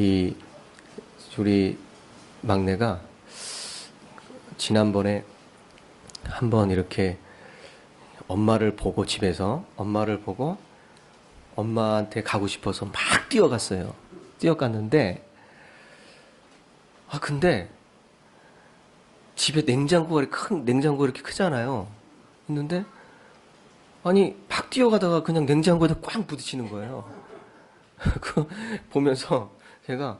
이 우리 막내가 지난번에 한번 이렇게 엄마를 보고 집에서 엄마를 보고 엄마한테 가고 싶어서 막 뛰어갔어요. 뛰어갔는데 근데 집에 큰 냉장고가 이렇게 크잖아요. 있는데 아니 막 뛰어가다가 그냥 냉장고에다 꽝 부딪히는 거예요. 그 보면서 제가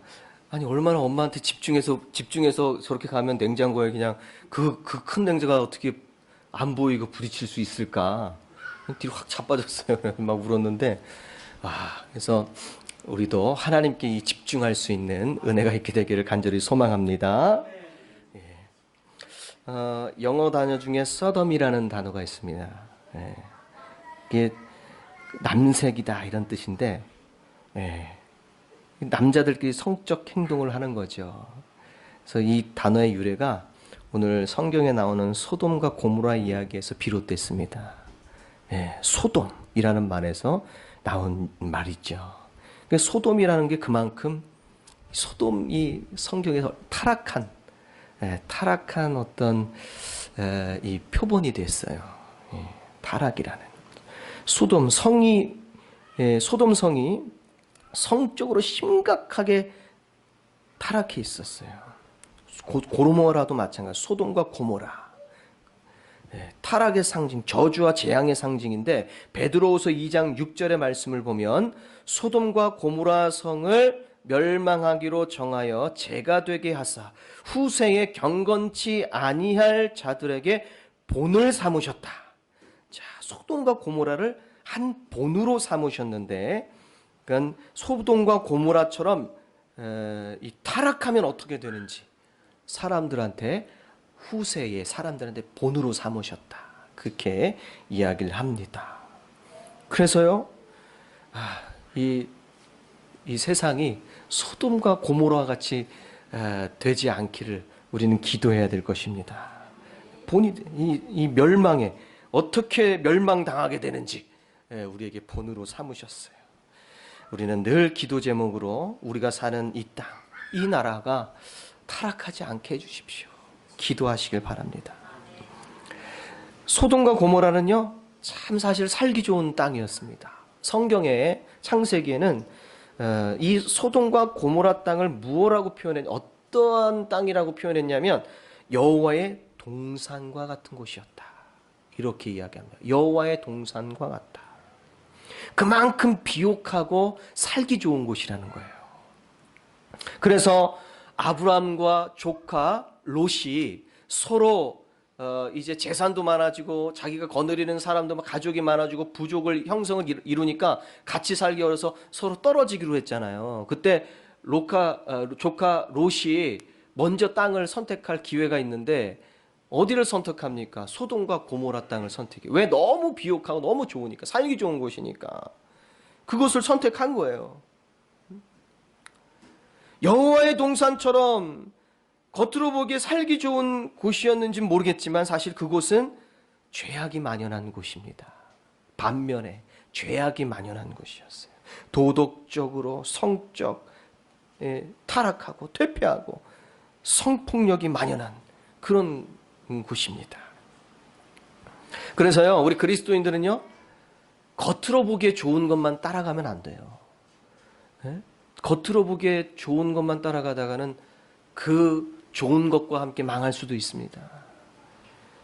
아니 얼마나 엄마한테 집중해서 저렇게 가면 냉장고에 그냥 그 큰 냉장고가 어떻게 안 보이고 부딪힐 수 있을까? 뒤로 확 자빠졌어요. 막 울었는데 그래서 우리도 하나님께 이 집중할 수 있는 은혜가 있게 되기를 간절히 소망합니다. 영어 단어 중에 서덤이라는 단어가 있습니다. 이게 남색이다 이런 뜻인데 남자들끼리 성적 행동을 하는 거죠. 그래서 이 단어의 유래가 오늘 성경에 나오는 소돔과 고모라 이야기에서 비롯됐습니다. 소돔이라는 말에서 나온 말이죠. 소돔이라는 게 그만큼 소돔이 성경에서 타락한 어떤 이 표본이 됐어요. 타락이라는 소돔 성이 성적으로 심각하게 타락해 있었어요. 고모라도 마찬가지. 소돔과 고모라 타락의 상징, 저주와 재앙의 상징인데 베드로후서 2장 6절의 말씀을 보면 소돔과 고모라 성을 멸망하기로 정하여 재가 되게 하사 후세에 경건치 아니할 자들에게 본을 삼으셨다. 자, 소돔과 고모라를 한 본으로 삼으셨는데, 그러니까 소돔과 고모라처럼 이 타락하면 어떻게 되는지 후세에 사람들한테 본으로 삼으셨다. 그렇게 이야기를 합니다. 그래서요, 이 세상이 소돔과 고모라와 같이 되지 않기를 우리는 기도해야 될 것입니다. 이 멸망에 어떻게 멸망당하게 되는지 우리에게 본으로 삼으셨어요. 우리는 늘 기도 제목으로 우리가 사는 이 땅, 이 나라가 타락하지 않게 해주십시오. 기도하시길 바랍니다. 소돔과 고모라는요, 참 사실 살기 좋은 땅이었습니다. 성경의 창세기에는 이 소돔과 고모라 땅을 어떠한 땅이라고 표현했냐면 여호와의 동산과 같은 곳이었다. 이렇게 이야기합니다. 여호와의 동산과 같다. 그만큼 비옥하고 살기 좋은 곳이라는 거예요. 그래서 아브람과 조카 롯이 서로 이제 재산도 많아지고 자기가 거느리는 사람도 가족이 많아지고 부족을 형성을 이루니까 같이 살기 어려서 서로 떨어지기로 했잖아요. 그때 조카 롯이 먼저 땅을 선택할 기회가 있는데 어디를 선택합니까? 소돔과 고모라 땅을 선택해요. 왜? 너무 비옥하고 너무 좋으니까, 살기 좋은 곳이니까 그곳을 선택한 거예요. 여호와의 동산처럼 겉으로 보기에 살기 좋은 곳이었는지는 모르겠지만 사실 그곳은 죄악이 만연한 곳입니다. 반면에 죄악이 만연한 곳이었어요. 도덕적으로 성적 타락하고 퇴폐하고 성폭력이 만연한 그런 곳입니다. 그래서요, 우리 그리스도인들은요, 겉으로 보기에 좋은 것만 따라가면 안 돼요. 겉으로 보기에 좋은 것만 따라가다가는 그 좋은 것과 함께 망할 수도 있습니다.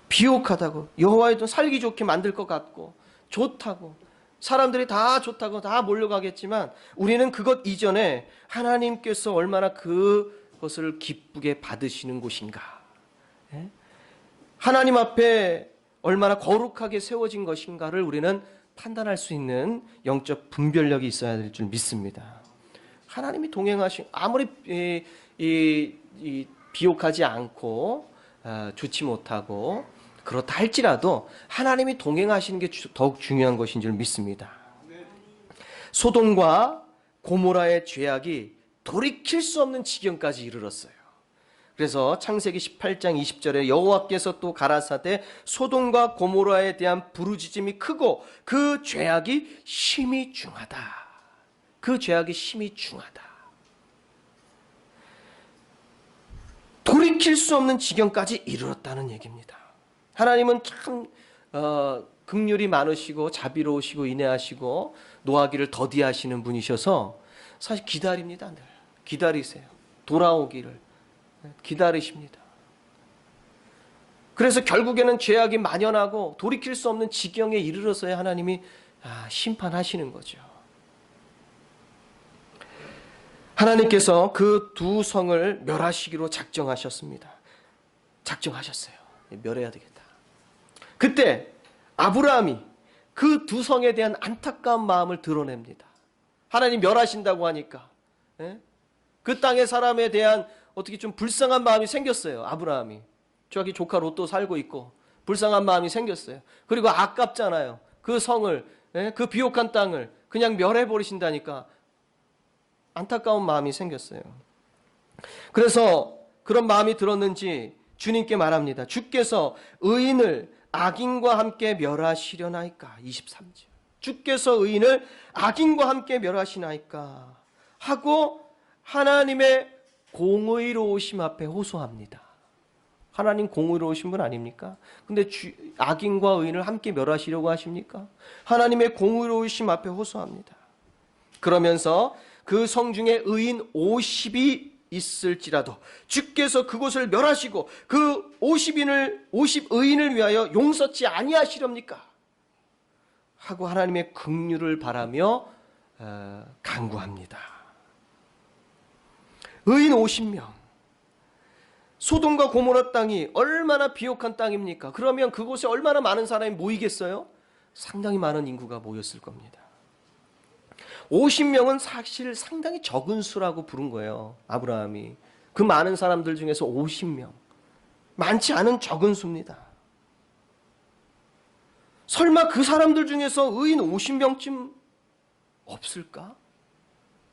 비옥하다고, 여호와의 돈 살기 좋게 만들 것 같고 좋다고, 사람들이 다 좋다고 다 몰려가겠지만 우리는 그것 이전에 하나님께서 얼마나 그것을 기쁘게 받으시는 곳인가, 하나님 앞에 얼마나 거룩하게 세워진 것인가를 우리는 판단할 수 있는 영적 분별력이 있어야 될 줄 믿습니다. 하나님이 아무리 비옥하지 않고 좋지 못하고 그렇다 할지라도 하나님이 동행하시는 게 더욱 중요한 것인 줄 믿습니다. 소돔과 고모라의 죄악이 돌이킬 수 없는 지경까지 이르렀어요. 그래서 창세기 18장 20절에 여호와께서 또 가라사대 소돔과 고모라에 대한 부르짖음이 크고 그 죄악이 심히 중하다. 그 죄악이 심히 중하다. 돌이킬 수 없는 지경까지 이르렀다는 얘기입니다. 하나님은 참 긍휼이 많으시고 자비로우시고 인애하시고 노하기를 더디하시는 분이셔서 사실 기다립니다. 늘 기다리세요. 돌아오기를 기다리십니다. 그래서 결국에는 죄악이 만연하고 돌이킬 수 없는 지경에 이르러서야 하나님이 심판하시는 거죠. 하나님께서 그 두 성을 멸하시기로 작정하셨습니다. 작정하셨어요. 멸해야 되겠다. 그때 아브라함이 그 두 성에 대한 안타까운 마음을 드러냅니다. 하나님 멸하신다고 하니까 그 땅의 사람에 대한 어떻게 좀 불쌍한 마음이 생겼어요. 아브라함이. 저기 조카 롯도 살고 있고 불쌍한 마음이 생겼어요. 그리고 아깝잖아요. 그 성을, 그 비옥한 땅을 그냥 멸해버리신다니까 안타까운 마음이 생겼어요. 그래서 그런 마음이 들었는지 주님께 말합니다. 주께서 의인을 악인과 함께 멸하시려나이까. 23절. 주께서 의인을 악인과 함께 멸하시나이까 하고 하나님의 공의로우심 앞에 호소합니다. 하나님 공의로우신 분 아닙니까? 근데 악인과 의인을 함께 멸하시려고 하십니까? 하나님의 공의로우심 앞에 호소합니다. 그러면서 그 성 중에 의인 50이 있을지라도 주께서 그곳을 멸하시고 그 50의인을 위하여 용서치 아니하시렵니까? 하고 하나님의 긍휼을 바라며 간구합니다. 의인 50명. 소돔과 고모라 땅이 얼마나 비옥한 땅입니까? 그러면 그곳에 얼마나 많은 사람이 모이겠어요? 상당히 많은 인구가 모였을 겁니다. 50명은 사실 상당히 적은 수라고 부른 거예요. 아브라함이. 그 많은 사람들 중에서 50명. 많지 않은 적은 수입니다. 설마 그 사람들 중에서 의인 50명쯤 없을까?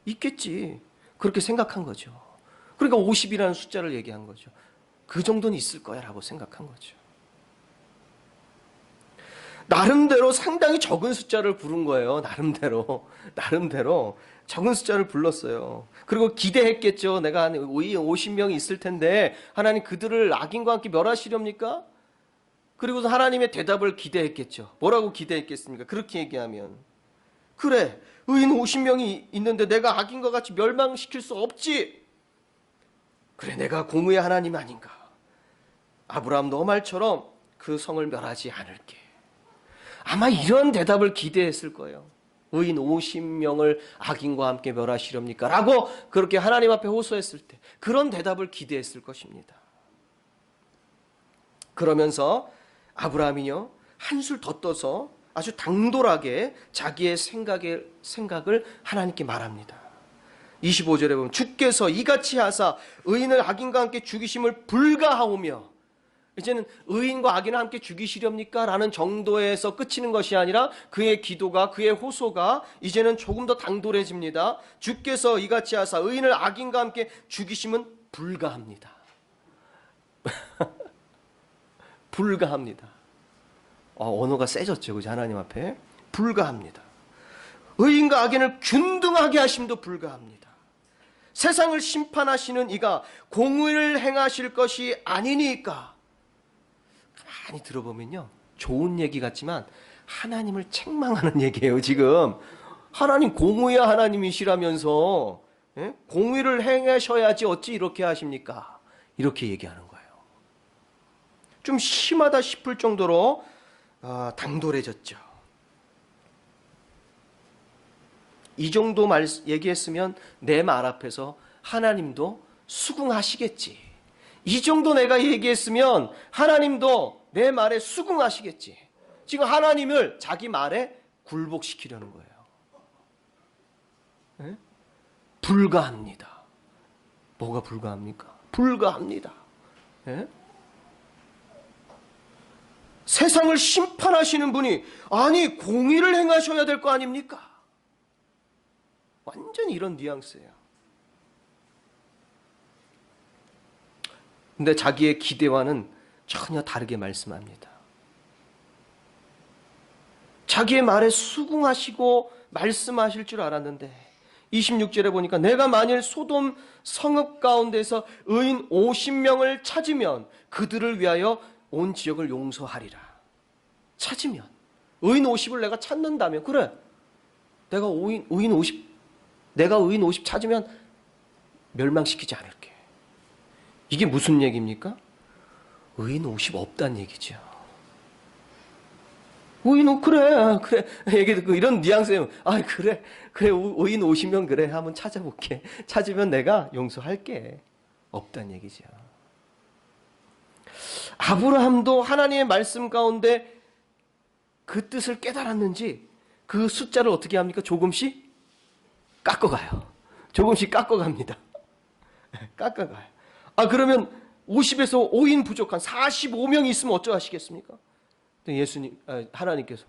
있겠지. 그렇게 생각한 거죠. 그러니까 50이라는 숫자를 얘기한 거죠. 그 정도는 있을 거야 라고 생각한 거죠. 나름대로 상당히 적은 숫자를 부른 거예요. 나름대로 적은 숫자를 불렀어요. 그리고 기대했겠죠. 내가 한 50명이 있을 텐데 하나님 그들을 악인과 함께 멸하시렵니까? 그리고서 하나님의 대답을 기대했겠죠. 뭐라고 기대했겠습니까? 그렇게 얘기하면 그래, 의인 50명이 있는데 내가 악인과 같이 멸망시킬 수 없지. 그래, 내가 공의의 하나님 아닌가. 아브라함 너 말처럼 그 성을 멸하지 않을게. 아마 이런 대답을 기대했을 거예요. 의인 50명을 악인과 함께 멸하시렵니까? 라고 그렇게 하나님 앞에 호소했을 때 그런 대답을 기대했을 것입니다. 그러면서 아브라함이요 한술 더 떠서 아주 당돌하게 자기의 생각을 하나님께 말합니다. 25절에 보면 주께서 이같이 하사 의인을 악인과 함께 죽이심을 불가하오며, 이제는 의인과 악인을 함께 죽이시렵니까? 라는 정도에서 끝이는 것이 아니라 그의 기도가, 그의 호소가 이제는 조금 더 당돌해집니다. 주께서 이같이 하사 의인을 악인과 함께 죽이심은 불가합니다. 불가합니다. 언어가 세졌죠. 그죠? 하나님 앞에. 불가합니다. 의인과 악인을 균등하게 하심도 불가합니다. 세상을 심판하시는 이가 공의를 행하실 것이 아니니까. 많이 들어보면요, 좋은 얘기 같지만 하나님을 책망하는 얘기예요. 지금 하나님 공의의 하나님이시라면서 공의를 행하셔야지 어찌 이렇게 하십니까? 이렇게 얘기하는 거예요. 좀 심하다 싶을 정도로 당돌해졌죠. 이 정도 얘기했으면 내 말 앞에서 하나님도 수긍하시겠지. 이 정도 내가 얘기했으면 하나님도 내 말에 수긍하시겠지. 지금 하나님을 자기 말에 굴복시키려는 거예요. 네? 불가합니다. 뭐가 불가합니까? 불가합니다. 네? 세상을 심판하시는 분이 아니 공의를 행하셔야 될 거 아닙니까? 완전히 이런 뉘앙스예요. 근데 자기의 기대와는 전혀 다르게 말씀합니다. 자기의 말에 수긍하시고 말씀하실 줄 알았는데 26절에 보니까 내가 만일 소돔 성읍 가운데서 의인 50명을 찾으면 그들을 위하여 온 지역을 용서하리라. 찾으면 의인 50을 내가 찾는다면, 그래, 내가 의인 50 찾으면 멸망시키지 않을게. 이게 무슨 얘기입니까? 의인 50 없다는 얘기죠. 의인, 그래 얘기 듣고 이런 뉘앙스예요. 아, 그래 의인 50명 그래 한번 찾아볼게. 찾으면 내가 용서할게. 없다는 얘기죠. 아브라함도 하나님의 말씀 가운데 그 뜻을 깨달았는지 그 숫자를 어떻게 합니까? 조금씩 깎아가요. 조금씩 깎아갑니다. 깎아가요. 아, 그러면 50에서 5인 부족한 45명이 있으면 어쩌하시겠습니까? 하나님께서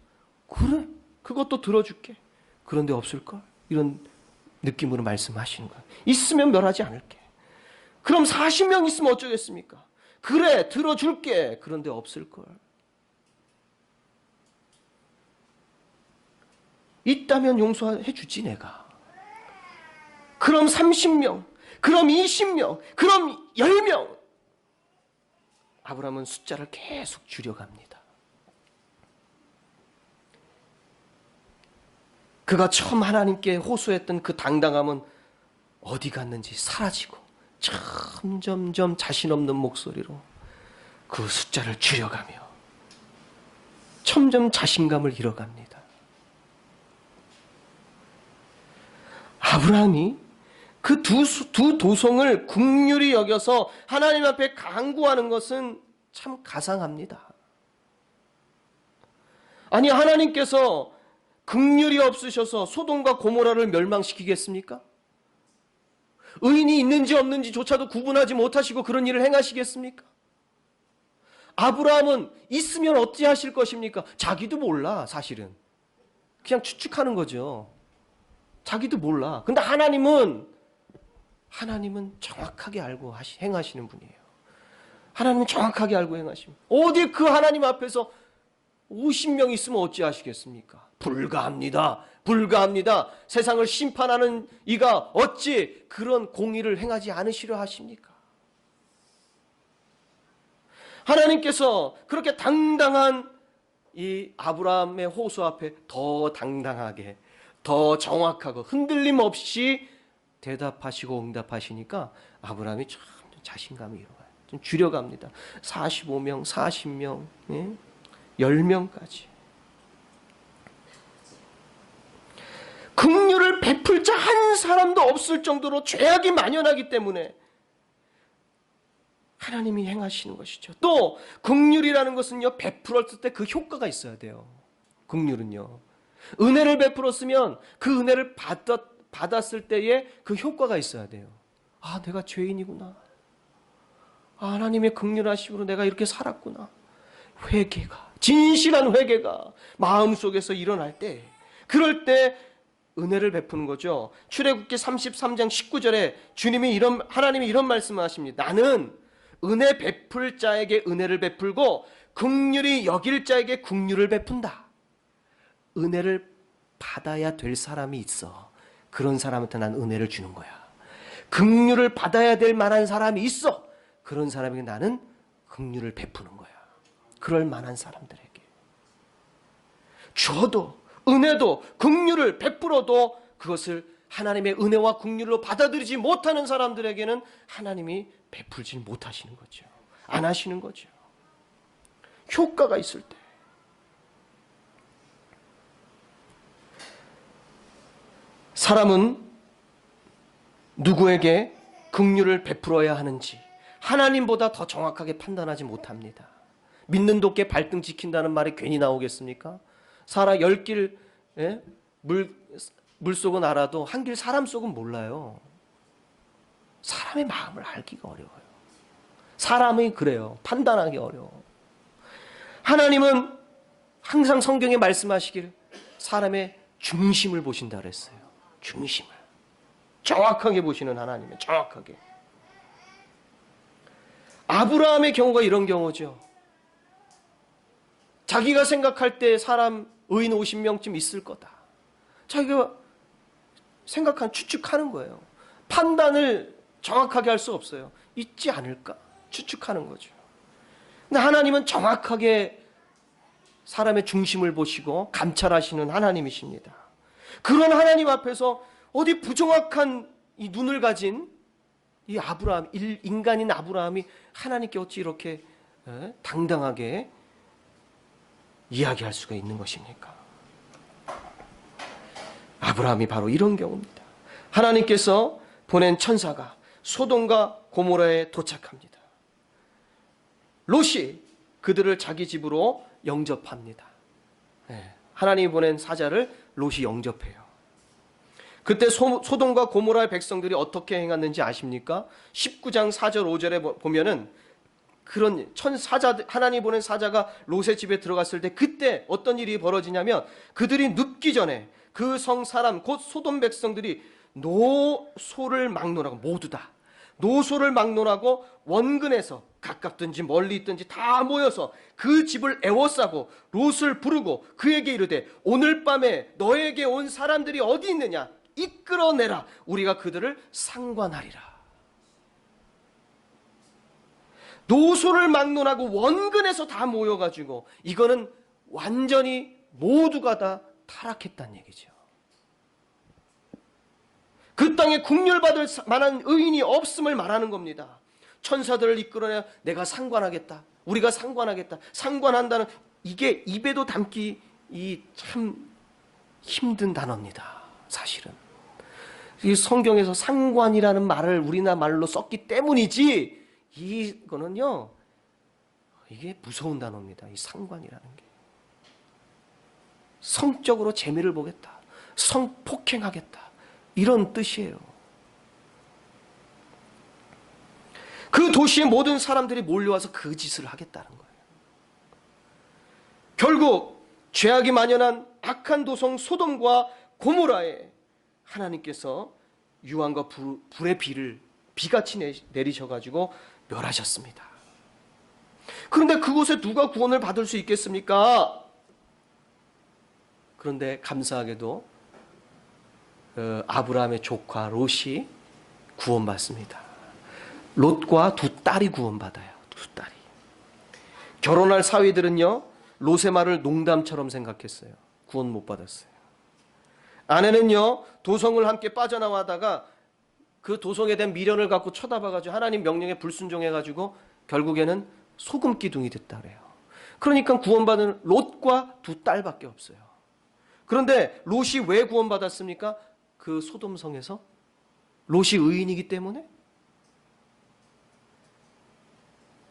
그래, 그것도 들어줄게. 그런데 없을걸? 이런 느낌으로 말씀하시는 거예요. 있으면 멸하지 않을게. 그럼 40명 있으면 어쩌겠습니까? 그래, 들어줄게. 그런데 없을걸? 있다면 용서해 주지 내가. 그럼 30명, 그럼 20명, 그럼 10명. 아브라함은 숫자를 계속 줄여갑니다. 그가 처음 하나님께 호소했던 그 당당함은 어디 갔는지 사라지고 점점 자신 없는 목소리로 그 숫자를 줄여가며 점점 자신감을 잃어갑니다. 아브라함이 그 두 도성을 긍휼히 여겨서 하나님 앞에 간구하는 것은 참 가상합니다. 아니, 하나님께서 긍휼이 없으셔서 소돔과 고모라를 멸망시키겠습니까? 의인이 있는지 없는지조차도 구분하지 못하시고 그런 일을 행하시겠습니까? 아브라함은 있으면 어찌하실 것입니까? 자기도 몰라, 사실은. 그냥 추측하는 거죠. 자기도 몰라. 근데 하나님은 정확하게 알고 행하시는 분이에요. 하나님은 정확하게 알고 행하십니다. 어디 그 하나님 앞에서 50명 있으면 어찌하시겠습니까? 불가합니다. 세상을 심판하는 이가 어찌 그런 공의를 행하지 않으시려 하십니까? 하나님께서 그렇게 당당한 이 아브라함의 호소 앞에 더 당당하게, 더 정확하고 흔들림 없이 대답하시고 응답하시니까 아브라함이 참 자신감이 일어나요. 좀 줄여갑니다. 45명, 40명, 10명까지. 긍휼을 베풀 자 한 사람도 없을 정도로 죄악이 만연하기 때문에 하나님이 행하시는 것이죠. 또 긍휼이라는 것은요, 베풀었을 때 그 효과가 있어야 돼요. 긍휼은요, 은혜를 베풀었으면 그 은혜를 받았을 때에 그 효과가 있어야 돼요. 아, 내가 죄인이구나. 아, 하나님의 긍휼하심으로 내가 이렇게 살았구나. 회개가, 진실한 회개가 마음속에서 일어날 때, 그럴 때 은혜를 베푸는 거죠. 출애굽기 33장 19절에 하나님이 이런 말씀을 하십니다. 나는 은혜 베풀 자에게 은혜를 베풀고 긍휼히 여길 자에게 긍휼을 베푼다. 은혜를 받아야 될 사람이 있어. 그런 사람한테 난 은혜를 주는 거야. 긍휼을 받아야 될 만한 사람이 있어. 그런 사람에게 나는 긍휼을 베푸는 거야. 그럴 만한 사람들에게. 줘도, 은혜도, 긍휼을 베풀어도 그것을 하나님의 은혜와 긍휼로 받아들이지 못하는 사람들에게는 하나님이 베풀지 못하시는 거죠. 안 하시는 거죠. 효과가 있을 때. 사람은 누구에게 긍휼을 베풀어야 하는지 하나님보다 더 정확하게 판단하지 못합니다. 믿는 도께 발등 지킨다는 말이 괜히 나오겠습니까? 10길 물속은 알아도 한 길 사람 속은 몰라요. 사람의 마음을 알기가 어려워요. 사람이 그래요. 판단하기 어려워. 하나님은 항상 성경에 말씀하시길 사람의 중심을 보신다 그랬어요. 중심을. 정확하게 보시는 하나님은 정확하게. 아브라함의 경우가 이런 경우죠. 자기가 생각할 때 사람 의인 50명쯤 있을 거다. 자기가 추측하는 거예요. 판단을 정확하게 할 수 없어요. 있지 않을까? 추측하는 거죠. 근데 하나님은 정확하게 사람의 중심을 보시고 감찰하시는 하나님이십니다. 그런 하나님 앞에서 어디 부정확한 이 눈을 가진 이 아브라함, 인간인 아브라함이 하나님께 어찌 이렇게 당당하게 이야기할 수가 있는 것입니까? 아브라함이 바로 이런 경우입니다. 하나님께서 보낸 천사가 소돔과 고모라에 도착합니다. 롯이 그들을 자기 집으로 영접합니다. 하나님이 보낸 사자를 롯이 영접해요. 그때 소돔과 고모라의 백성들이 어떻게 행했는지 아십니까? 19장 4절 5절에 보면은 그런 하나님이 보낸 사자가 롯의 집에 들어갔을 때 그때 어떤 일이 벌어지냐면 그들이 눕기 전에 그 성 사람 곧 소돔 백성들이 노소를 막론하고 모두 다 노소를 막론하고 원근에서 가깝든지 멀리 있든지 다 모여서 그 집을 애워싸고 롯을 부르고 그에게 이르되 오늘 밤에 너에게 온 사람들이 어디 있느냐 이끌어내라 우리가 그들을 상관하리라. 노소를 막론하고 원근에서 다 모여가지고 이거는 완전히 모두가 다 타락했다는 얘기죠. 그 땅에 국률받을 만한 의인이 없음을 말하는 겁니다. 천사들을 이끌어내 내가 상관하겠다. 우리가 상관하겠다. 상관한다는 이게 입에도 담기 참 힘든 단어입니다. 사실은. 이 성경에서 상관이라는 말을 우리나라 말로 썼기 때문이지 이거는요. 이게 무서운 단어입니다. 이 상관이라는 게. 성적으로 재미를 보겠다. 성폭행하겠다. 이런 뜻이에요. 그 도시의 모든 사람들이 몰려와서 그 짓을 하겠다는 거예요. 결국 죄악이 만연한 악한 도성 소돔과 고모라에 하나님께서 유황과 불의 비를 비같이 내리셔가지고 멸하셨습니다. 그런데 그곳에 누가 구원을 받을 수 있겠습니까? 그런데 감사하게도 아브라함의 조카 롯이 구원받습니다. 롯과 두 딸이 구원받아요. 두 딸이. 결혼할 사위들은요. 롯의 말을 농담처럼 생각했어요. 구원 못 받았어요. 아내는요. 도성을 함께 빠져나가다가 그 도성에 대한 미련을 갖고 쳐다봐가지고 하나님 명령에 불순종해가지고 결국에는 소금 기둥이 됐다 그래요. 그러니까 구원받은 롯과 두 딸밖에 없어요. 그런데 롯이 왜 구원받았습니까? 그 소돔성에서 롯이 의인이기 때문에?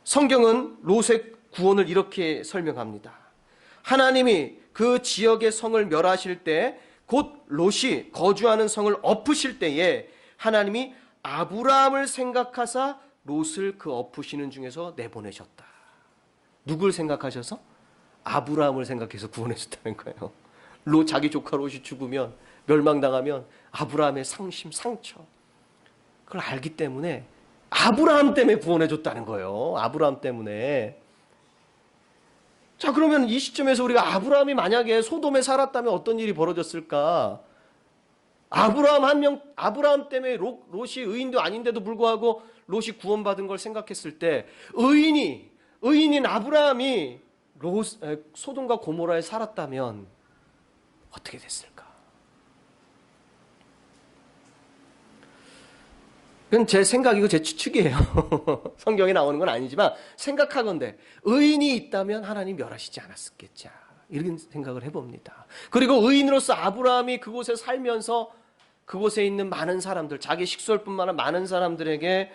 성경은 롯의 구원을 이렇게 설명합니다. 하나님이 그 지역의 성을 멸하실 때 곧 롯이 거주하는 성을 엎으실 때에 하나님이 아브라함을 생각하사 롯을 그 엎으시는 중에서 내보내셨다. 누굴 생각하셔서? 아브라함을 생각해서 구원해줬다는 거예요. 자기 조카 롯이 죽으면 멸망당하면 아브라함의 상심, 상처 그걸 알기 때문에 아브라함 때문에 구원해줬다는 거예요. 아브라함 때문에. 자, 그러면 이 시점에서 우리가 아브라함이 만약에 소돔에 살았다면 어떤 일이 벌어졌을까? 아브라함 때문에 롯이 의인도 아닌데도 불구하고 롯이 구원받은 걸 생각했을 때 의인인 아브라함이 소돔과 고모라에 살았다면 어떻게 됐을까? 그건 제 생각이고 제 추측이에요. 성경에 나오는 건 아니지만 생각하건대 의인이 있다면 하나님 멸하시지 않았겠자 이런 생각을 해봅니다. 그리고 의인으로서 아브라함이 그곳에 살면서 그곳에 있는 많은 사람들, 자기 식솔뿐만 아니라 많은 사람들에게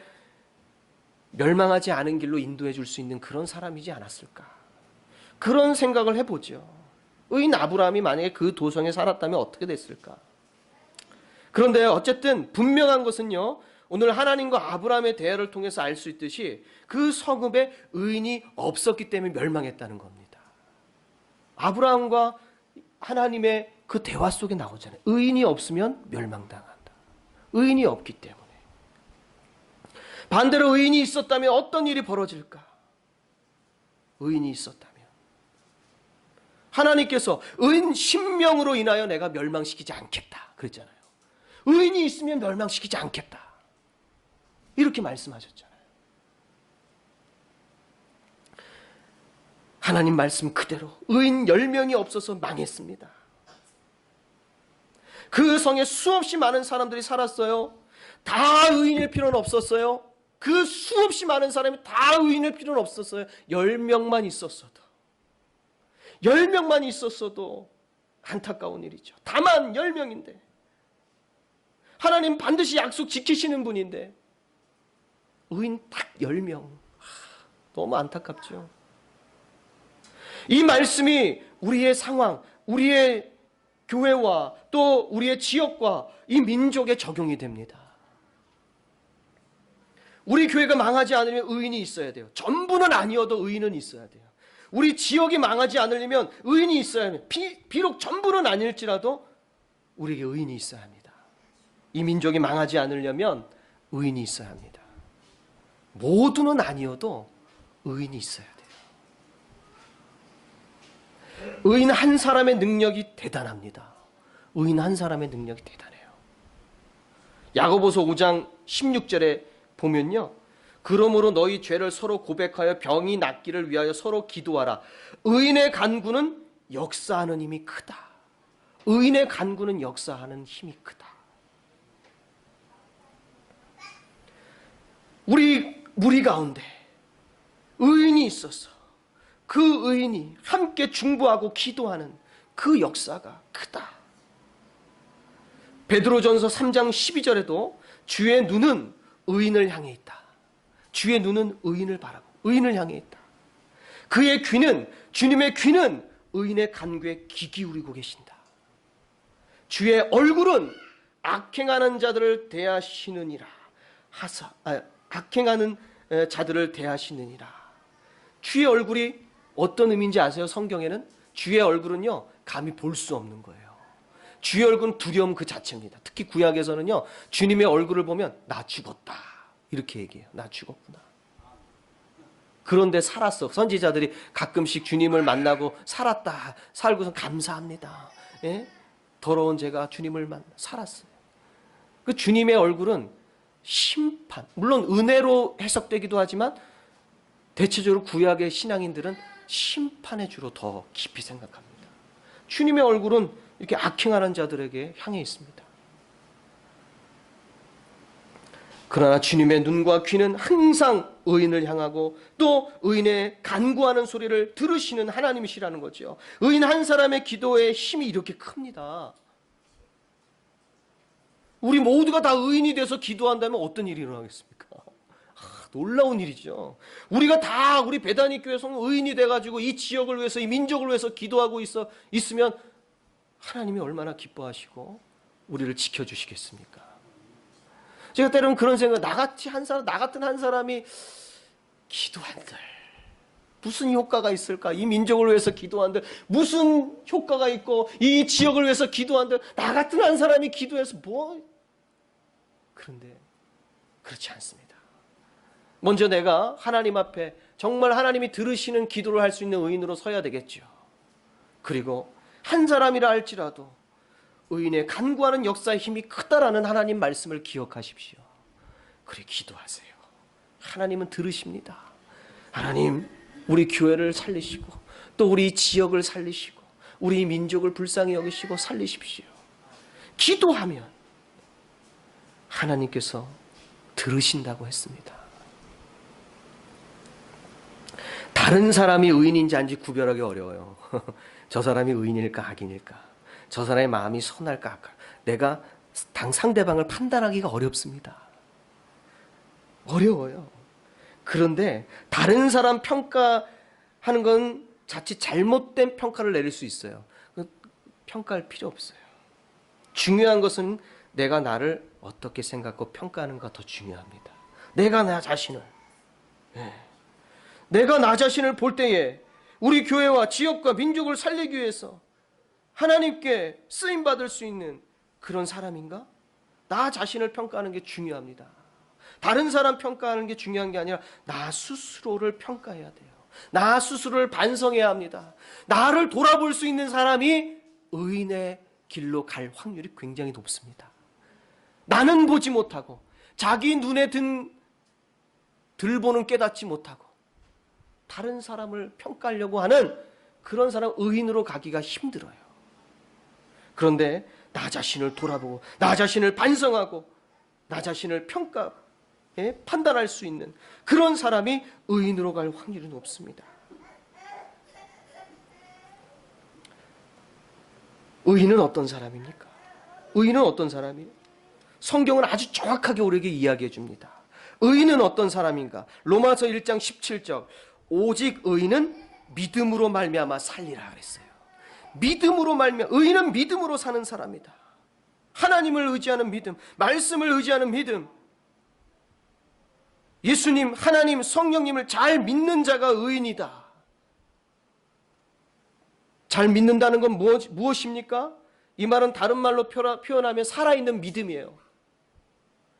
멸망하지 않은 길로 인도해 줄 수 있는 그런 사람이지 않았을까? 그런 생각을 해보죠. 의인 아브라함이 만약에 그 도성에 살았다면 어떻게 됐을까? 그런데 어쨌든 분명한 것은요. 오늘 하나님과 아브라함의 대화를 통해서 알 수 있듯이 그 성읍에 의인이 없었기 때문에 멸망했다는 겁니다. 아브라함과 하나님의 그 대화 속에 나오잖아요. 의인이 없으면 멸망당한다. 의인이 없기 때문에. 반대로 의인이 있었다면 어떤 일이 벌어질까? 의인이 있었다면 하나님께서 의인 10명으로 인하여 내가 멸망시키지 않겠다 그랬잖아요. 의인이 있으면 멸망시키지 않겠다. 이렇게 말씀하셨잖아요. 하나님 말씀 그대로 의인 10명이 없어서 망했습니다. 그 성에 수없이 많은 사람들이 살았어요. 다 의인일 필요는 없었어요. 그 수없이 많은 사람이 다 의인일 필요는 없었어요. 10명만 있었어도 10명만 있었어도 안타까운 일이죠. 다만 10명인데 하나님 반드시 약속 지키시는 분인데 의인 딱 10명. 너무 안타깝죠. 이 말씀이 우리의 상황, 우리의 교회와 또 우리의 지역과 이 민족에 적용이 됩니다. 우리 교회가 망하지 않으면 의인이 있어야 돼요. 전부는 아니어도 의인은 있어야 돼요. 우리 지역이 망하지 않으려면 의인이 있어야 합니다. 비록 전부는 아닐지라도 우리에게 의인이 있어야 합니다. 이 민족이 망하지 않으려면 의인이 있어야 합니다. 모두는 아니어도 의인이 있어야 돼요. 의인 한 사람의 능력이 대단합니다. 의인 한 사람의 능력이 대단해요. 야고보서 5장 16절에 보면요. 그러므로 너희 죄를 서로 고백하여 병이 낫기를 위하여 서로 기도하라. 의인의 간구는 역사하는 힘이 크다. 의인의 간구는 역사하는 힘이 크다. 우리 무리 가운데 의인이 있어서 그 의인이 함께 중보하고 기도하는 그 역사가 크다. 베드로전서 3장 12절에도 주의 눈은 의인을 향해 있다. 주의 눈은 의인을 바라고 의인을 향해 있다. 그의 귀는 주님의 귀는 의인의 간구에 귀 기울이고 계신다. 주의 얼굴은 악행하는 자들을 대하시느니라 하사 악행하는 자들을 대하시느니라. 주의 얼굴이 어떤 의미인지 아세요? 성경에는 주의 얼굴은요 감히 볼 수 없는 거예요. 주의 얼굴은 두려움 그 자체입니다. 특히 구약에서는요 주님의 얼굴을 보면 나 죽었다 이렇게 얘기해요. 나 죽었구나. 그런데 살았어. 선지자들이 가끔씩 주님을 만나고 살았다. 살고서 감사합니다. 예? 더러운 제가 주님을 만나 살았어요. 그 주님의 얼굴은 심판, 물론 은혜로 해석되기도 하지만 대체적으로 구약의 신앙인들은 심판의 주로 더 깊이 생각합니다. 주님의 얼굴은 이렇게 악행하는 자들에게 향해 있습니다. 그러나 주님의 눈과 귀는 항상 의인을 향하고 또 의인의 간구하는 소리를 들으시는 하나님이시라는 거죠. 의인 한 사람의 기도의 힘이 이렇게 큽니다. 우리 모두가 다 의인이 돼서 기도한다면 어떤 일이 일어나겠습니까? 놀라운 일이죠. 우리가 다 우리 베다니 교회 성도 의인이 돼가지고 이 지역을 위해서 이 민족을 위해서 기도하고 있으면 하나님이 얼마나 기뻐하시고 우리를 지켜주시겠습니까? 제가 때로는 그런 생각, 나 같은 한 사람이 기도한들 무슨 효과가 있을까? 이 민족을 위해서 기도한들 무슨 효과가 있고 이 지역을 위해서 기도한들 나 같은 한 사람이 기도해서 뭐? 그런데 그렇지 않습니다. 먼저 내가 하나님 앞에 정말 하나님이 들으시는 기도를 할 수 있는 의인으로 서야 되겠죠. 그리고 한 사람이라 할지라도 의인의 간구하는 역사의 힘이 크다라는 하나님 말씀을 기억하십시오. 그래 기도하세요. 하나님은 들으십니다. 하나님 우리 교회를 살리시고 또 우리 지역을 살리시고 우리 민족을 불쌍히 여기시고 살리십시오. 기도하면 하나님께서 들으신다고 했습니다. 다른 사람이 의인인지 아닌지 구별하기 어려워요. 저 사람이 의인일까 악인일까, 저 사람의 마음이 선할까 악할까, 내가 상대방을 판단하기가 어렵습니다. 어려워요. 그런데 다른 사람 평가하는 건 자칫 잘못된 평가를 내릴 수 있어요. 평가할 필요 없어요. 중요한 것은 내가 나를 어떻게 생각하고 평가하는가 더 중요합니다. 내가 나 자신을 내가 나 자신을 볼 때에 우리 교회와 지역과 민족을 살리기 위해서 하나님께 쓰임받을 수 있는 그런 사람인가? 나 자신을 평가하는 게 중요합니다. 다른 사람 평가하는 게 중요한 게 아니라 나 스스로를 평가해야 돼요. 나 스스로를 반성해야 합니다. 나를 돌아볼 수 있는 사람이 의인의 길로 갈 확률이 굉장히 높습니다. 나는 보지 못하고 자기 눈에 들보는 깨닫지 못하고 다른 사람을 평가하려고 하는 그런 사람 의인으로 가기가 힘들어요. 그런데 나 자신을 돌아보고 나 자신을 반성하고 나 자신을 판단할 수 있는 그런 사람이 의인으로 갈 확률이 높습니다. 의인은 어떤 사람입니까? 의인은 어떤 사람이에요? 성경은 아주 정확하게 우리에게 이야기해 줍니다. 의인은 어떤 사람인가? 로마서 1장 17절 오직 의인은 믿음으로 말미암아 살리라 그랬어요. 믿음으로 의인은 믿음으로 사는 사람이다. 하나님을 의지하는 믿음, 말씀을 의지하는 믿음, 예수님, 하나님, 성령님을 잘 믿는 자가 의인이다. 잘 믿는다는 건 무엇입니까? 이 말은 다른 말로 표현하면 살아있는 믿음이에요.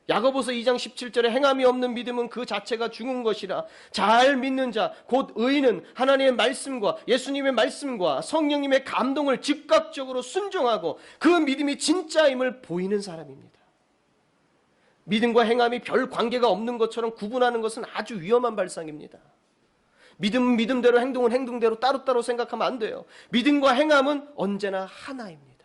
야고보서 2장 17절에 행함이 없는 믿음은 그 자체가 죽은 것이라. 잘 믿는 자, 곧 의인은 하나님의 말씀과 예수님의 말씀과 성령님의 감동을 즉각적으로 순종하고 그 믿음이 진짜임을 보이는 사람입니다. 믿음과 행함이 별 관계가 없는 것처럼 구분하는 것은 아주 위험한 발상입니다. 믿음은 믿음대로, 행동은 행동대로 따로따로 생각하면 안 돼요. 믿음과 행함은 언제나 하나입니다.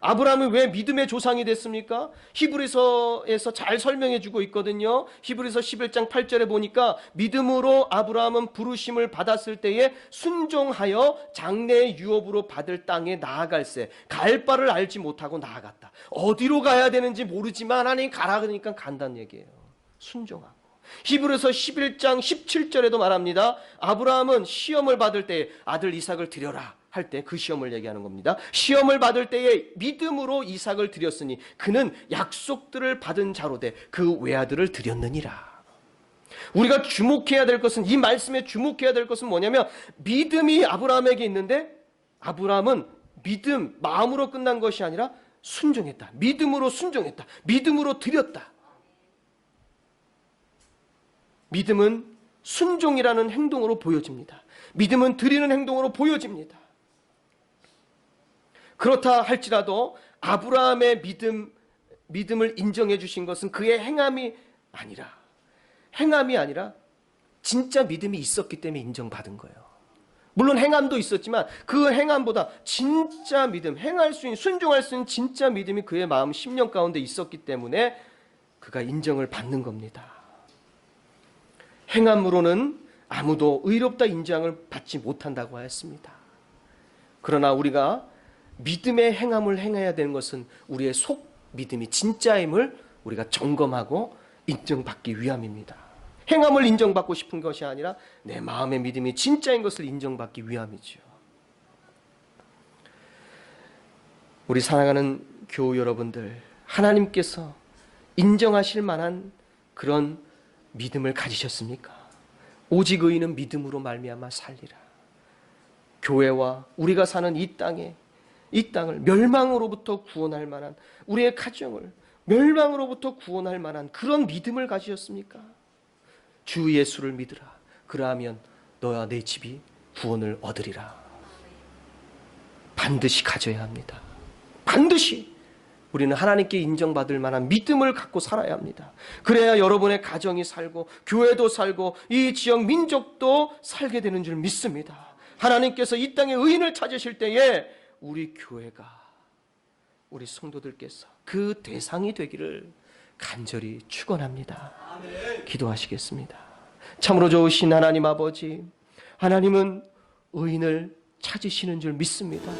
아브라함은 왜 믿음의 조상이 됐습니까? 히브리서에서 잘 설명해 주고 있거든요. 히브리서 11장 8절에 보니까 믿음으로 아브라함은 부르심을 받았을 때에 순종하여 장래의 유업으로 받을 땅에 나아갈새 갈 바를 알지 못하고 나아갔다. 어디로 가야 되는지 모르지만 하나님 가라 그러니까 간다는 얘기예요. 순종하고. 히브리서 11장 17절에도 말합니다. 아브라함은 시험을 받을 때 아들 이삭을 드려라 할 때 그 시험을 얘기하는 겁니다. 시험을 받을 때에 믿음으로 이삭을 드렸으니 그는 약속들을 받은 자로 돼 그 외아들을 드렸느니라. 우리가 주목해야 될 것은, 이 말씀에 주목해야 될 것은 뭐냐면 믿음이 아브라함에게 있는데 아브라함은 믿음, 마음으로 끝난 것이 아니라 순종했다. 믿음으로 순종했다. 믿음으로 드렸다. 믿음은 순종이라는 행동으로 보여집니다. 믿음은 드리는 행동으로 보여집니다. 그렇다 할지라도 아브라함의 믿음을 인정해 주신 것은 그의 행함이 아니라 진짜 믿음이 있었기 때문에 인정받은 거예요. 물론 행함도 있었지만 그 행함보다 진짜 믿음, 행할 수 있는, 순종할 수 있는 진짜 믿음이 그의 마음 심령 가운데 있었기 때문에 그가 인정을 받는 겁니다. 행함으로는 아무도 의롭다 인정을 받지 못한다고 하였습니다. 그러나 우리가 믿음의 행함을 행해야 되는 것은 우리의 속 믿음이 진짜임을 우리가 점검하고 인정받기 위함입니다. 행함을 인정받고 싶은 것이 아니라 내 마음의 믿음이 진짜인 것을 인정받기 위함이죠. 우리 사랑하는 교우 여러분들, 하나님께서 인정하실 만한 그런 믿음을 가지셨습니까? 오직 의인은 믿음으로 말미암아 살리라. 교회와 우리가 사는 이 땅을 멸망으로부터 구원할 만한, 우리의 가정을 멸망으로부터 구원할 만한 그런 믿음을 가지셨습니까? 주 예수를 믿으라. 그러하면 너와 내 집이 구원을 얻으리라. 반드시 가져야 합니다. 반드시 우리는 하나님께 인정받을 만한 믿음을 갖고 살아야 합니다. 그래야 여러분의 가정이 살고 교회도 살고 이 지역 민족도 살게 되는 줄 믿습니다. 하나님께서 이 땅에 의인을 찾으실 때에 우리 교회가, 우리 성도들께서 그 대상이 되기를 간절히 축원합니다. 기도하시겠습니다. 참으로 좋으신 하나님 아버지, 하나님은 의인을 찾으시는 줄 믿습니다.